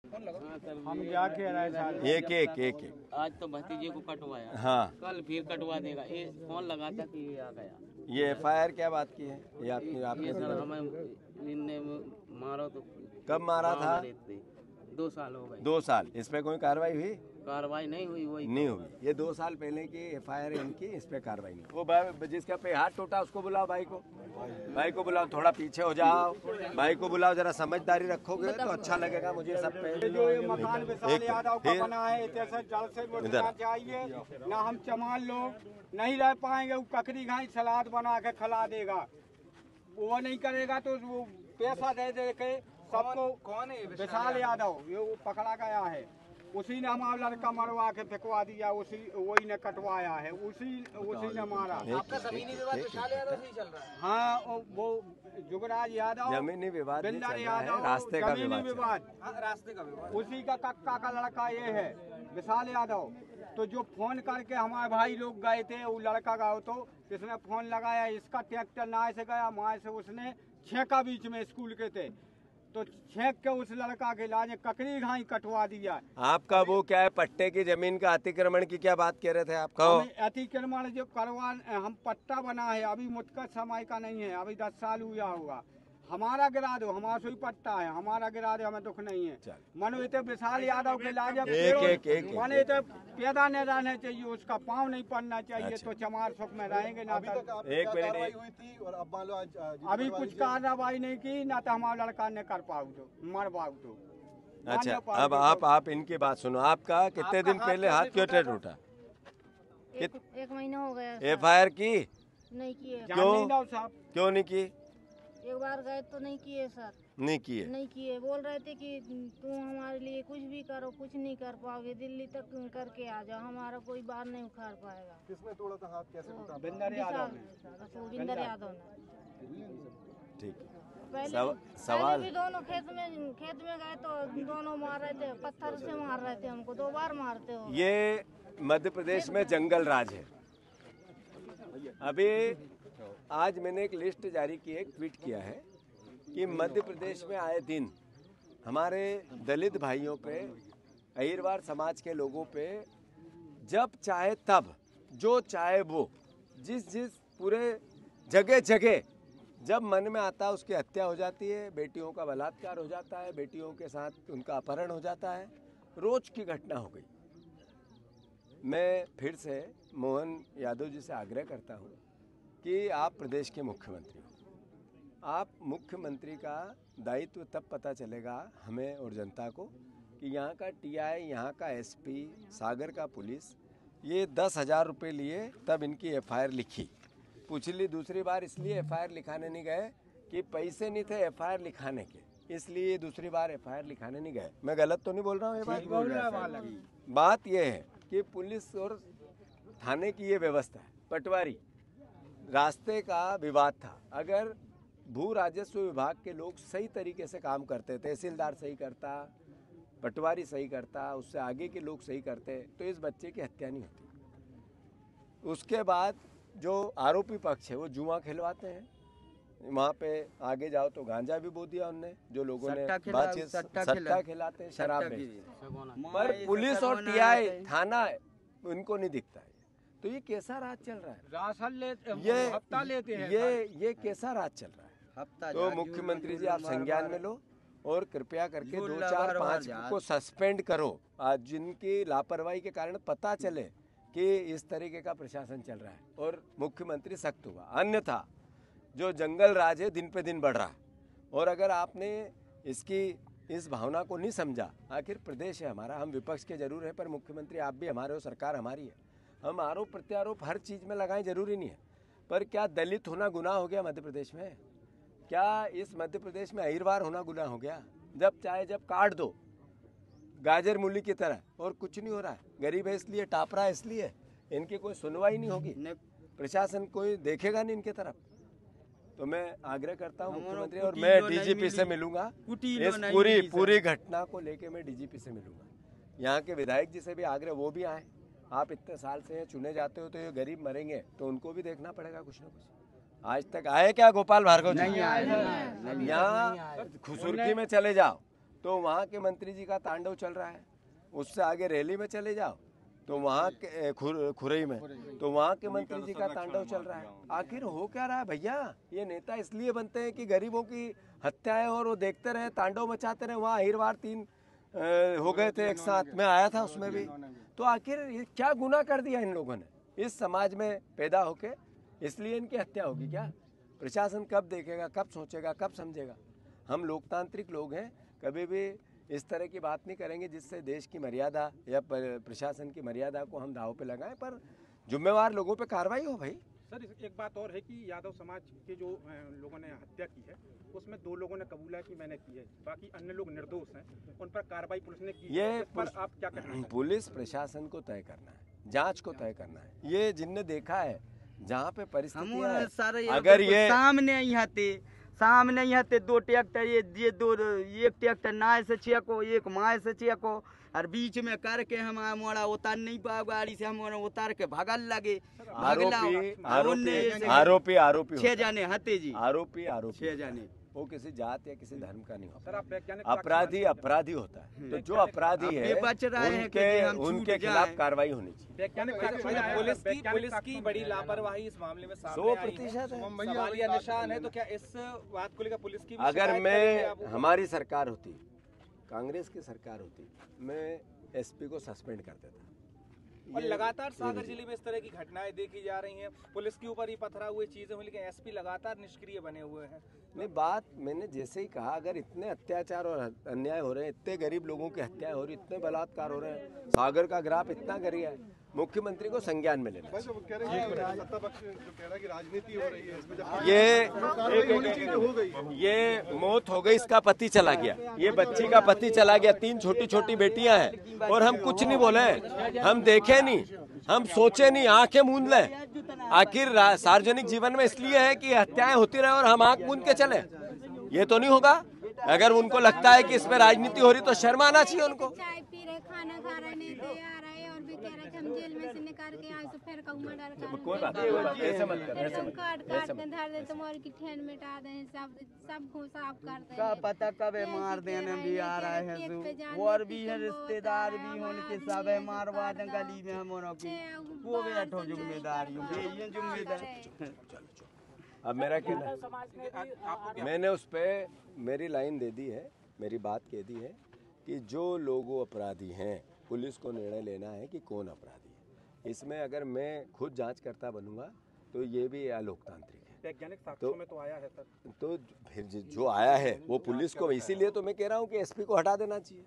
हम क्या कह रहे हैं साहब? एक आज तो भतीजे को कटवाया, हाँ, कल फिर कटवा देगा। ये फोन लगा था कि ये आ गया। ये FIR क्या बात की है? ये आपने ये सर हमें इनने मारो तो कब मारा था? 2 साल हो गए। 2 साल। इस पे कोई कार्रवाई हुई? कार्रवाई नहीं हुई, वही नहीं हुई। ये 2 साल पहले की FIR है इनकी, इस पे कार्रवाई नहीं। वो जिसका पे हाथ टूटा उसको बुलाओ, भाई को बुलाओ, थोड़ा पीछे हो जाओ, भाई को बुलाओ, जरा समझदारी रखोगे तो अच्छा लगेगा मुझे सब पे। जो ये मकान विशाल यादव का बना है, इसे जल्द से बनना चाहिए। ना हम चमार लोग नहीं रह पाएंगे, वो ककड़ी घाई सलाद बना के खिला देगा। वो नहीं करेगा तो वो पैसा दे दे के सबको। कौन है विशाल यादव? ये वो पकड़ा गया है, उसी ने हमारा लड़का मरवा के फेंकवा दिया, वही ने कटवाया है, उसी ने मारा। आपका जमीनी विवाद विशाल यादव से ही चल रहा है? हाँ, वो जुगराज यादव, जमीनी विवाद नहीं चल बिंदर रहा है, यादव, रास्ते का जमीनी विवाद। रास्ते का विवाद। उसी का कक्का का लड़का ये है विशाल यादव। तो जो फोन करके हमारे भाई लोग गए थे, वो लड़का गया तो किसने फोन लगाया, इसका ट्रैक्टर नाय से गया, माए से उसने छेका बीच में स्कूल के थे, तो छेक के उस लड़का के लाने ककड़ी घाई कटवा दिया। आपका वो क्या है, पट्टे की जमीन का अतिक्रमण की क्या बात कह रहे थे आप? कहो। अतिक्रमण जो करवा, हम पट्टा बना है, अभी मुतकद समय का नहीं है, अभी 10 साल हुआ होगा। हमारा गिरा दो, हमारा सुई पट्टा है, हमारा गिरा दो, हमें दुख नहीं है। मनो इतने विशाल यादव के लाजब मनो इतने पैदा नहीं रहना चाहिए, उसका पाँव नहीं पड़ना चाहिए। तो चमार सुख में रहेंगे ना। एक मिनट, हुई थी और अब मान लो अभी कुछ कार्रवाई नहीं की ना, तो हमारा लड़का ने कर पाऊ तो मर पाऊ तो। अच्छा, अब आप इनकी बात सुनो। आपका कितने दिन पहले हाथ क्यों टूटा? एक महीना हो गया। FIR की? नहीं किए। क्यों नहीं की? एक बार गए तो नहीं किए सर। नहीं किए? नहीं किए। बोल रहे थे कि तुम हमारे लिए कुछ भी करो, कुछ नहीं कर पाओगे, दिल्ली तक करके आ जाओ, हमारा कोई बार नहीं उखाड़ पाएगा। किसने तोड़ा था हाथ, कैसे टूटा? बिंदर यादव ने। ठीक है। पहले भी दोनों खेत में गए तो दोनों मार रहे थे, पत्थर से मार रहे थे हमको, 2 बार मारते हो। ये मध्य प्रदेश में जंगल राज है। अभी आज मैंने एक लिस्ट जारी की, एक ट्वीट किया है कि मध्य प्रदेश में आए दिन हमारे दलित भाइयों पे, अहिरवार समाज के लोगों पे जब चाहे तब, जो चाहे वो, जिस पूरे जगह जब मन में आता है उसकी हत्या हो जाती है, बेटियों का बलात्कार हो जाता है, बेटियों के साथ उनका अपहरण हो जाता है। रोज की घटना हो गई। मैं फिर से मोहन यादव जी से आग्रह करता हूँ कि आप प्रदेश के मुख्यमंत्री हो। आप मुख्यमंत्री का दायित्व तब पता चलेगा हमें और जनता को कि यहाँ का TI, यहाँ का SP, सागर का पुलिस, ये 10,000 रुपये लिए तब इनकी FIR लिखी। पिछली दूसरी बार इसलिए FIR लिखाने नहीं गए कि पैसे नहीं थे FIR लिखाने के, इसलिए दूसरी बार FIR लिखाने नहीं गए। मैं गलत तो नहीं बोल रहा हूँ? ये बात ये है कि पुलिस और थाने की ये व्यवस्था है। पटवारी रास्ते का विवाद था, अगर भू राजस्व विभाग के लोग सही तरीके से काम करते, तहसीलदार सही करता, पटवारी सही करता, उससे आगे के लोग सही करते, तो इस बच्चे की हत्या नहीं होती। उसके बाद जो आरोपी पक्ष है वो जुआ खिलवाते हैं, वहाँ पे आगे जाओ तो गांजा भी बो दिया उनने, जो लोगों ने बातचीत, सट्टा खिलाते हैं, शराब बेचते, पर पुलिस और TI थाना उनको नहीं दिखता है। तो ये कैसा राज चल रहा है? राशन लेते, ये हफ्ता लेते हैं। ये कैसा राज चल रहा है? तो मुख्यमंत्री जी आप संज्ञान में लो और कृपया करके 2, 4, 5 को सस्पेंड करो। आज जिनकी लापरवाही के कारण पता चले कि इस तरीके का प्रशासन चल रहा है और मुख्यमंत्री सख्त हुआ। अन्यथा जो जंगल राज है दिन पे दिन बढ़ रहा है। और अगर आपने इस भावना को नहीं समझा, आखिर प्रदेश है हमारा, हम विपक्ष के जरूर है पर मुख्यमंत्री आप भी हमारे हो, सरकार हमारी है। हम आरोप प्रत्यारोप हर चीज़ में लगाएं, जरूरी नहीं है। पर क्या दलित होना गुनाह हो गया मध्य प्रदेश में? क्या इस मध्य प्रदेश में अहिरवार होना गुनाह हो गया? जब चाहे जब काट दो गाजर मूली की तरह, और कुछ नहीं हो रहा है। गरीब है इसलिए, टाप रहा है इसलिए, इनकी कोई सुनवाई नहीं होगी, प्रशासन कोई देखेगा नहीं इनके तरफ। तो मैं आग्रह करता हूँ मुख्यमंत्री, और मैं DGP से मिलूंगा, इस पूरी घटना को लेके मैं DGP से मिलूंगा। यहाँ के विधायक जी से भी आग्रह, वो भी आए। आप इतने साल से चुने जाते हो, तो ये गरीब मरेंगे तो उनको भी देखना पड़ेगा कुछ ना कुछ। आज तक आए क्या गोपाल भार्गव जी? नहीं आए। यहाँ खुसुरकी में चले जाओ, तो वहाँ के मंत्री जी का तांडव चल रहा है। उससे आगे रैली में चले जाओ तो वहाँ के खुरई में तो वहाँ के मंत्री जी का तांडव चल रहा है। आखिर हो क्या रहा है भैया? ये नेता इसलिए बनते हैं कि गरीबों की हत्याएं और वो देखते रहे, तांडव मचाते रहे। वहाँ अहिरवार 3 हो गए थे एक साथ, में आया था उसमें भी। तो आखिर ये क्या गुनाह कर दिया इन लोगों ने इस समाज में पैदा होके? इसलिए इनकी हत्या होगी क्या? प्रशासन कब देखेगा, कब सोचेगा, कब समझेगा? हम लोकतांत्रिक लोग हैं, कभी भी इस तरह की बात नहीं करेंगे जिससे देश की मर्यादा या प्रशासन की मर्यादा को हम दांव पे लगाएं, पर जिम्मेवार लोगों पे कार्रवाई हो भाई। सर एक बात और है कि यादव समाज के जो लोगों ने हत्या की है उसमें 2 लोगों ने कबूला कि मैंने की है, बाकी अन्य लोग निर्दोष हैं, उन पर कार्रवाई पुलिस ने की है। इस पर आप क्या कहना है? पुलिस प्रशासन को तय करना है, जांच को तय करना है। ये जिनने देखा है जहाँ पे परिस्थिति अगर ये सामने यहाँ थे 2 ट्रैक्टर, ये 2 एक ट्रैक्टर नाय से चेको, एक माय से चेको, और बीच में करके हम मोड़ा उतार नहीं पा, गाड़ी से हम उतार के भगल लगे। आरोपी 6 जाने हते जी, आरोपी 6 जाने। वो किसी जात या किसी धर्म का नहीं सर, आप वैज्ञानिक अपराधी होता है। तो जो अपराधी है उनके खिलाफ कार्रवाई होनी चाहिए। पुलिस की बड़ी लापरवाही इस मामले में 100% सवालिया निशान है। तो क्या इस बात को लेकर पुलिस की अगर मैं हमारी सरकार होती, कांग्रेस की सरकार होती, मैं एसपी को सस्पेंड कर देता। और लगातार सागर जिले में इस तरह की घटनाएं देखी जा रही हैं, पुलिस के ऊपर ही पथराव हुए चीजें हुई, लेकिन एसपी लगातार निष्क्रिय बने हुए हैं। नहीं, बात मैंने जैसे ही कहा, अगर इतने अत्याचार और अन्याय हो रहे हैं, इतने गरीब लोगों की हत्याएं हो रही, इतने बलात्कार हो रहे हैं, सागर का ग्राफ इतना गिरा है, मुख्यमंत्री को संज्ञान में लेना। राजनीति हो रही है, ये मौत हो गई, इसका पति चला गया, ये बच्ची का पति चला गया, 3 छोटी छोटी बेटियां हैं, और हम कुछ नहीं बोले, हम देखे नहीं, हम सोचे नहीं, आंखें मूंद लें। आखिर सार्वजनिक जीवन में इसलिए है कि हत्याएं होती रहे और हम आंख मूंद के चले, ये तो नहीं होगा। अगर उनको लगता है कि इसमें राजनीति हो रही तो शर्म आना चाहिए उनको। चाय पी रहे, खाना खा रहे, नहीं दे आ रहे, और भी कह रहे कि हम जेल में से निकाल के आए तो फिर कहूँ डर कोई बात ऐसे मत कर, ऐसे मत काट के धर दे, तुम्हारी की ठेन मिटा दे, सब को साफ कर दे। का पता कब मार देने भी आ रहे हैं, और भी है रिश्तेदार भी होने के सब है, मारवा दें गली में हम वो बैठो जिम्मेदारी। अब मेरा कहना, मैंने उस पर मेरी लाइन दे दी है, मेरी बात कह दी है कि जो लोग अपराधी हैं, पुलिस को निर्णय लेना है कि कौन अपराधी है। इसमें अगर मैं खुद जांच करता बनूंगा तो ये भी अलोकतांत्रिक है। वैज्ञानिक साक्ष्यों में तो आया है सर। तो फिर जो आया है वो पुलिस को, इसीलिए तो मैं कह रहा हूँ कि एसपी को हटा देना चाहिए।